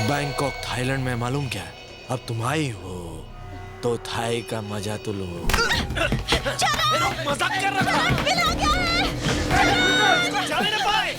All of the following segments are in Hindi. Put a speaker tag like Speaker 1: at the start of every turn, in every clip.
Speaker 1: बैंकॉक थाईलैंड में मालूम क्या है, अब तुम आई हो तो थाई का मजा तो लो।
Speaker 2: मजाक कर रहा था।
Speaker 3: मिला क्या है?
Speaker 2: जाने ना पाए।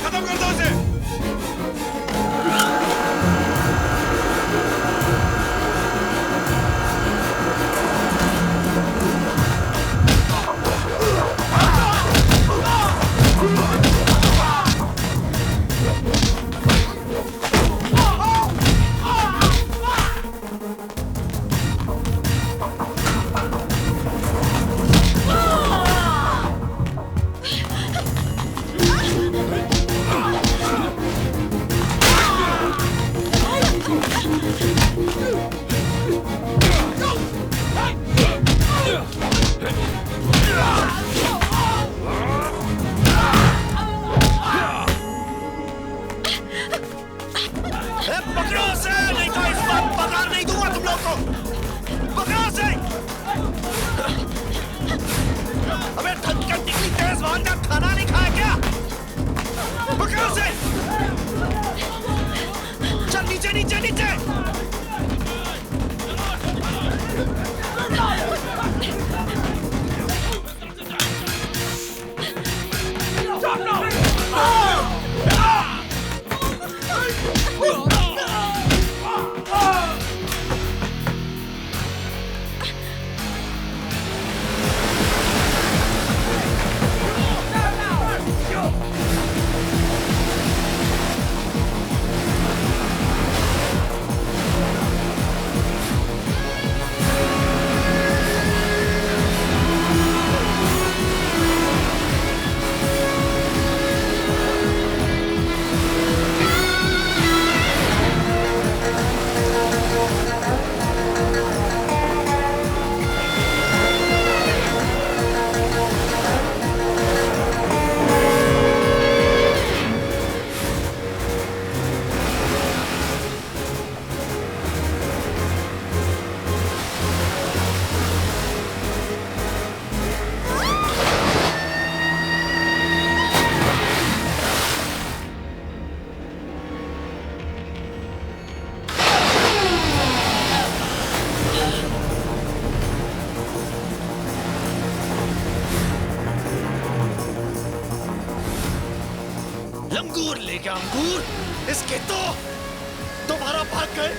Speaker 2: खत्म कर दो उसे। पकड़ो उसे, नहीं तो इस बार पगार नहीं दूंगा तुम लोग को। पकड़ो उसे। अबे धनकर इतनी तेज वाहन का खाना नहीं खाया क्या? पकड़ो उसे। चल नीचे नीचे नीचे। लंगूर लेके अंगूर, इसके तो दोबारा भाग गए।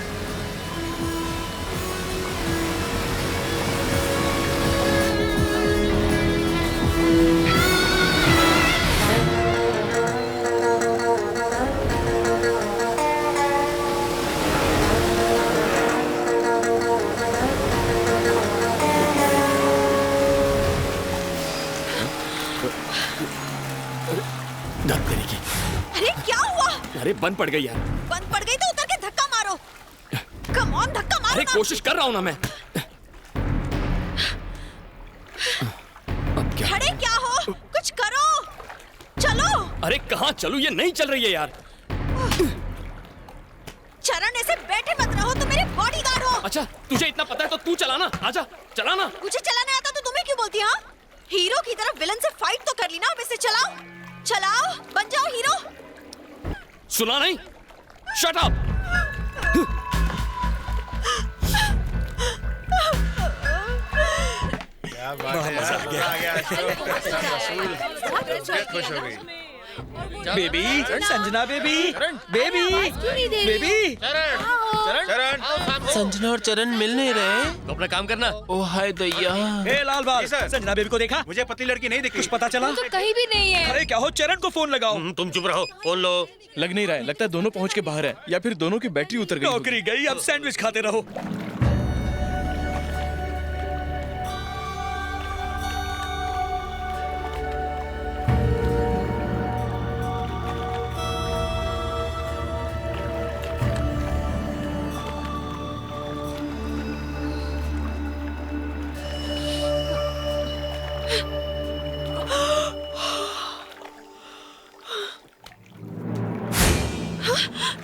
Speaker 4: दर्द करेगी।
Speaker 3: अरे क्या हुआ?
Speaker 4: अरे बंद पड़ गई यार।
Speaker 3: बंद पड़ गई तो उतर के धक्का मारो। कम ऑन, धक्का मारो।
Speaker 4: अरे कोशिश कर रहा हूँ ना मैं। अब क्या?
Speaker 3: खड़े क्या हो? कुछ करो। चलो।
Speaker 4: अरे कहाँ चलूं? ये नहीं चल रही है यार। अच्छा तुझे इतना पता है तो तू चलाना, आजा चलाना।
Speaker 3: मुझे चलाना आता तो तुम्हें क्यों बोलती? हाँ, हीरो की तरफ विलन से फाइट तो कर ली ना, अब इसे चलाओ चलाओ, बन जाओ हीरो।
Speaker 4: सुना नहीं? Shut up.
Speaker 2: क्या बात है, मजा आ गया। खुश हो गई।
Speaker 5: Baby Sanjana, baby baby baby.
Speaker 2: चरण
Speaker 5: संजना और चरण मिल नहीं रहे।
Speaker 2: तो अपना काम करना।
Speaker 5: ओ हाय दैया।
Speaker 6: ए लाल बाल,
Speaker 2: जी सर।
Speaker 6: संजना बेबी को देखा?
Speaker 2: मुझे पतली लड़की नहीं दिखी।
Speaker 6: कुछ पता चला?
Speaker 3: तो कहीं भी नहीं है।
Speaker 6: अरे क्या हो, चरण को फोन लगाओ।
Speaker 2: तुम चुप रहो, फोन लो।
Speaker 5: लग नहीं रहा है, लगता है दोनों पहुंच के बाहर है या फिर दोनों की बैटरी उतर गई।
Speaker 6: नौकरी गई, अब सैंडविच खाते रहो।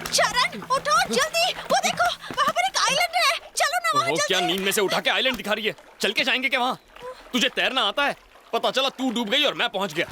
Speaker 3: चरण उठो जल्दी, वो देखो वहाँ पर एक आइलैंड है, चलो ना वहाँ
Speaker 4: वो क्या
Speaker 3: जल्दी।
Speaker 4: नींद में से उठा के आइलैंड दिखा रही है? चल के जाएंगे क्या वहाँ? तुझे तैरना आता है? पता चला तू डूब गई और मैं पहुंच गया।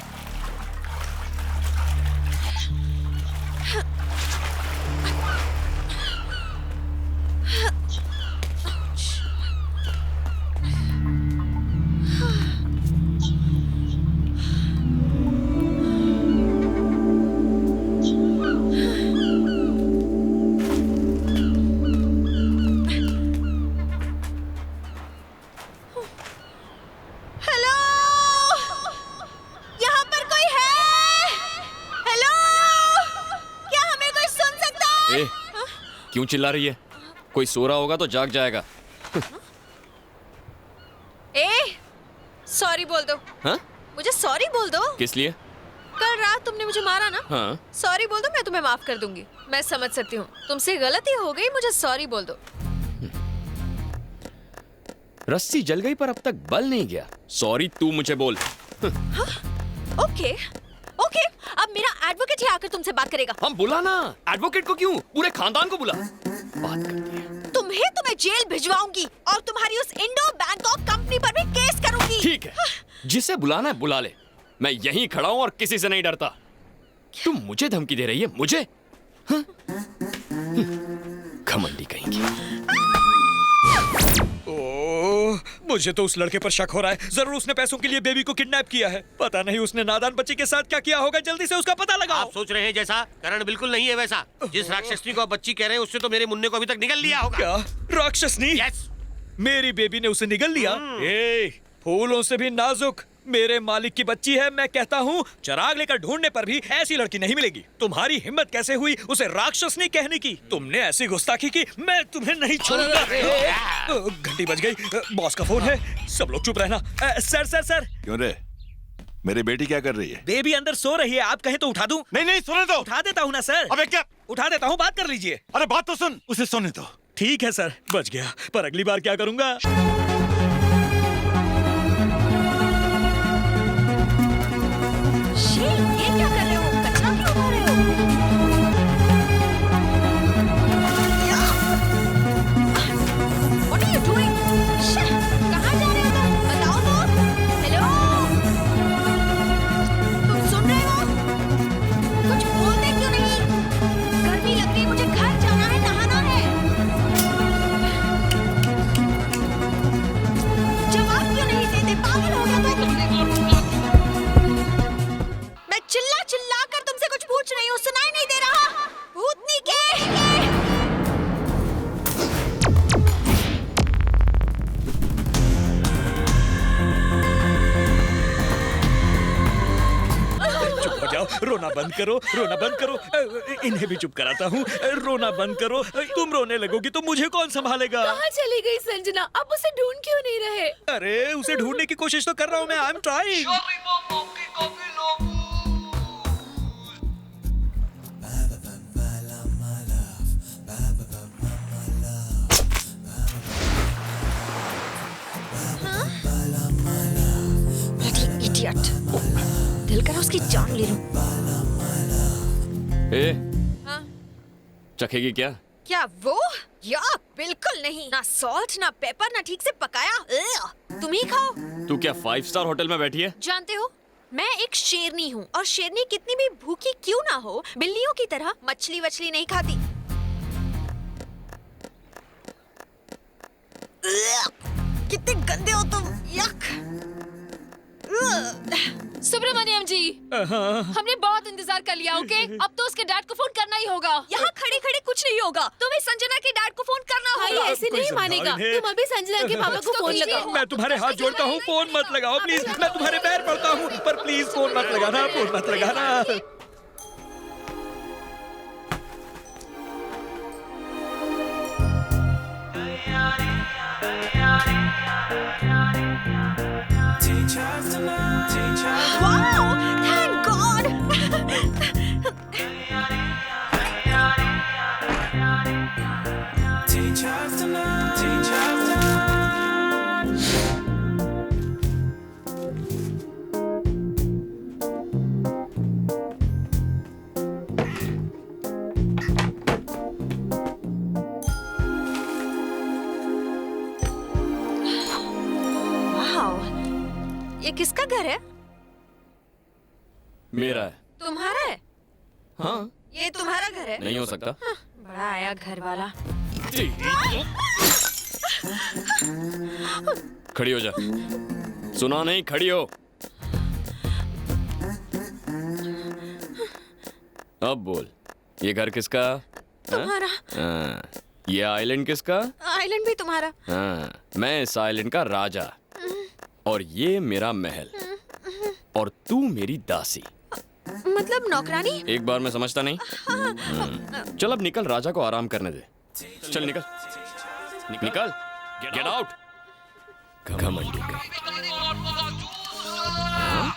Speaker 3: हेलो, यहाँ पर कोई है? हेलो, क्या हमें कोई सुन सकता है?
Speaker 4: ए, क्यों चिल्ला रही है? कोई सो रहा होगा तो जाग जाएगा।
Speaker 3: ए, सॉरी बोल दो।
Speaker 4: हाँ?
Speaker 3: मुझे सॉरी बोल दो।
Speaker 4: किस लिए?
Speaker 3: कल रात तुमने मुझे मारा ना,
Speaker 4: हाँ?
Speaker 3: सॉरी बोल दो, मैं तुम्हें माफ कर दूंगी। मैं समझ सकती हूँ तुमसे गलती हो गई, मुझे सॉरी बोल दो।
Speaker 4: रस्सी जल गई पर अब तक बल नहीं गया। सॉरी तू मुझे बोल।
Speaker 3: ओके ओके, अब मेरा एडवोकेट ही आकर तुमसे बात करेगा।
Speaker 4: हम बुला ना, एडवोकेट को क्यों? पूरे खानदान को बुला। बात करते हैं।
Speaker 3: तुम्हें जेल भिजवाऊंगी और तुम्हारी उस इंडो बैंकॉक कंपनी पर भी केस करूंगी।
Speaker 4: ठीक है, जिसे बुलाना है बुला ले। मैं यहीं खड़ा हूं और किसी से नहीं डरता। तुम मुझे धमकी दे रही है? मुझे? हाँ? घमंडी कहेंगी।
Speaker 6: ओह, मुझे तो उस लड़के पर शक हो रहा है। जरूर उसने पैसों के लिए बेबी को किडनैप किया है। पता नहीं उसने नादान बच्ची के साथ क्या किया होगा। जल्दी से उसका पता लगाओ।
Speaker 2: आप सोच रहे हैं जैसा, करण बिल्कुल नहीं है वैसा। जिस राक्षसनी को आप बच्ची कह रहे हैं उससे तो मेरे मुन्ने को अभी तक निगल लिया होगा।
Speaker 6: क्या राक्षसनी?
Speaker 2: यस।
Speaker 6: मेरी बेबी ने उसे निगल लिया? ए, फूलों से भी नाजुक मेरे मालिक की बच्ची है। मैं कहता हूँ चिराग लेकर ढूंढने पर भी ऐसी लड़की नहीं मिलेगी। तुम्हारी हिम्मत कैसे हुई उसे राक्षसनी कहने की? तुमने ऐसी गुस्ताखी की, मैं तुम्हें नहीं छोड़ूंगा। घंटी बज गई, बॉस का फोन है। सब लोग चुप रहना। Sir sir sir.
Speaker 7: क्यों रे? मेरी बेटी क्या कर रही है?
Speaker 6: बेबी अंदर सो रही है, आप कहें तो उठा दूं?
Speaker 7: नहीं नहीं, सोने दो।
Speaker 6: उठा देता हूँ ना सर।
Speaker 7: अबे क्या?
Speaker 6: उठा देता हूँ, बात कर लीजिए।
Speaker 7: अरे बात तो सुन, उसे सोने दो।
Speaker 6: ठीक है सर, बच गया। पर अगली बार क्या करूंगा?
Speaker 3: ये क्या कर रहे हो? कचरा क्यों उठा रहे हो? What are you doing? Shit, कहाँ जा रहे हो तुम? बताओ तो। हेलो, तुम सुन रहे हो? कुछ बोलते क्यों नहीं? गर्मी लग रही, मुझे घर जाना है, नहाना है। जवाब क्यों नहीं देते? पागल हो गया तो? मैं चिल्ला चिल्ला कर तुमसे कुछ पूछ रही हूँ, सुनाई नहीं दे रहा? भूतनी के
Speaker 6: चुप हो जाओ, रोना बंद करो, रोना बंद करो। इन्हें भी चुप कराता हूँ। रोना बंद करो। तुम रोने लगोगी तो मुझे कौन संभालेगा?
Speaker 8: कहाँ चली गई संजना? अब उसे ढूंढ क्यों नहीं रहे?
Speaker 6: अरे उसे ढूंढने की कोशिश तो कर रहा हूँ मैं। I am trying.
Speaker 3: इडियट, दिल कर उसकी जान ले लूं।
Speaker 4: ए,
Speaker 3: हाँ?
Speaker 4: चखेगी क्या?
Speaker 3: क्या वो? याक, बिल्कुल नहीं। ना सॉल्ट, ना पेपर, ना ठीक से पकाया। तुम ही खाओ।
Speaker 4: तू क्या 5 स्टार होटल में बैठी है?
Speaker 3: जानते हो, मैं एक शेरनी हूँ और शेरनी कितनी भी भूखी क्यों ना हो, बिल्लियों की तरह मछली वछली नहीं खाती। कितने गंदे हो तुम। यक।
Speaker 8: सुब्रमण्यम जी, हमने बहुत इंतजार कर लिया, ओके? अब तो उसके डैड को फोन करना ही होगा।
Speaker 3: यहाँ खड़े खड़े कुछ नहीं होगा, तुम्हें संजना के डैड को फोन करना
Speaker 8: भाई
Speaker 3: होगा।
Speaker 8: ऐसे नहीं मानेगा। तुम अभी संजना के पापा को फोन लगाओ।
Speaker 6: मैं तुम्हारे हाथ जोड़ता हूँ, फोन मत लगाओ प्लीज। मैं तुम्हारे पैर पड़ता हूँ, पर प्लीज फोन मत लगाना, फोन मत लगाना।
Speaker 3: Wow! Thank God! Wow! ये किसका घर है?
Speaker 4: मेरा है।
Speaker 3: तुम्हारा है?
Speaker 4: हाँ,
Speaker 3: ये तुम्हारा घर है?
Speaker 4: नहीं हो सकता।
Speaker 3: बड़ा आया घर वाला।
Speaker 4: खड़ी हो जा। सुना नहीं, खड़ी हो। अब बोल, ये घर किसका?
Speaker 3: तुम्हारा।
Speaker 4: हाँ, ये आइलैंड किसका?
Speaker 3: आइलैंड भी तुम्हारा।
Speaker 4: हाँ, मैं इस आइलैंड का राजा और ये मेरा महल और तू मेरी दासी।
Speaker 3: मतलब नौकरानी?
Speaker 4: एक बार में समझता नहीं। चल अब निकल, राजा को आराम करने दे। चल निकल, निकल, गेट आउट। घमंडी का।